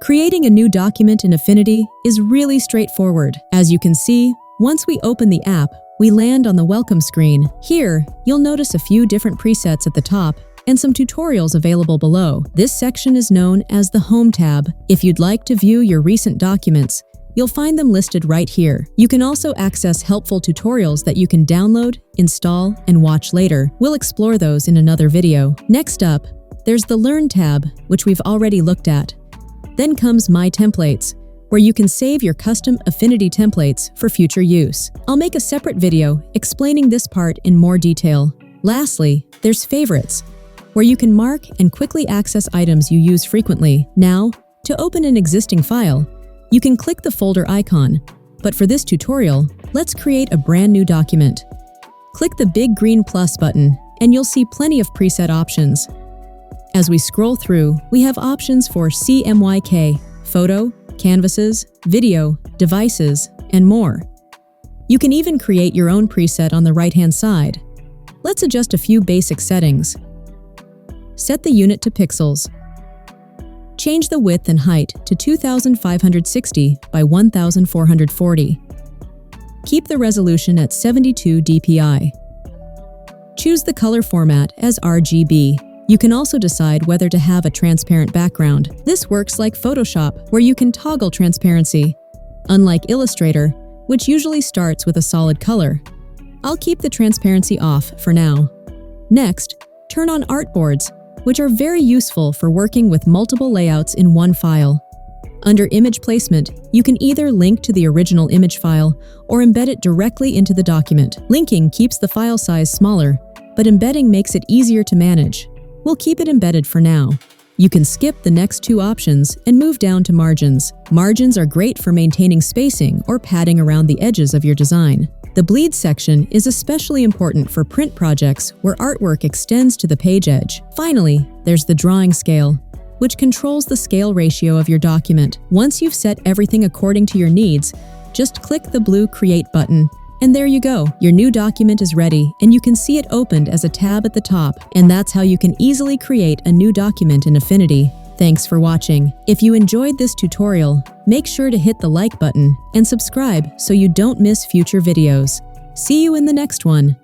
Creating a new document in Affinity is really straightforward. As you can see, once we open the app, we land on the welcome screen. Here, you'll notice a few different presets at the top and some tutorials available below. This section is known as the Home tab. If you'd like to view your recent documents, you'll find them listed right here. You can also access helpful tutorials that you can download, install, and watch later. We'll explore those in another video. Next up, there's the Learn tab, which we've already looked at. Then comes My Templates, where you can save your custom Affinity templates for future use. I'll make a separate video explaining this part in more detail. Lastly, there's Favorites, where you can mark and quickly access items you use frequently. Now, to open an existing file, you can click the folder icon, but for this tutorial, let's create a brand new document. Click the big green plus button, and you'll see plenty of preset options. As we scroll through, we have options for CMYK, photo, canvases, video, devices, and more. You can even create your own preset on the right-hand side. Let's adjust a few basic settings. Set the unit to pixels. Change the width and height to 2560 by 1440. Keep the resolution at 72 dpi. Choose the color format as RGB. You can also decide whether to have a transparent background. This works like Photoshop, where you can toggle transparency, unlike Illustrator, which usually starts with a solid color. I'll keep the transparency off for now. Next, turn on artboards, which are very useful for working with multiple layouts in one file. Under image placement, you can either link to the original image file or embed it directly into the document. Linking keeps the file size smaller, but embedding makes it easier to manage. We'll keep it embedded for now. You can skip the next two options and move down to margins. Margins are great for maintaining spacing or padding around the edges of your design. The bleed section is especially important for print projects where artwork extends to the page edge. Finally, there's the drawing scale, which controls the scale ratio of your document. Once you've set everything according to your needs, just click the blue Create button. And there you go, your new document is ready, and you can see it opened as a tab at the top. And that's how you can easily create a new document in Affinity. Thanks for watching. If you enjoyed this tutorial, make sure to hit the like button and subscribe so you don't miss future videos. See you in the next one.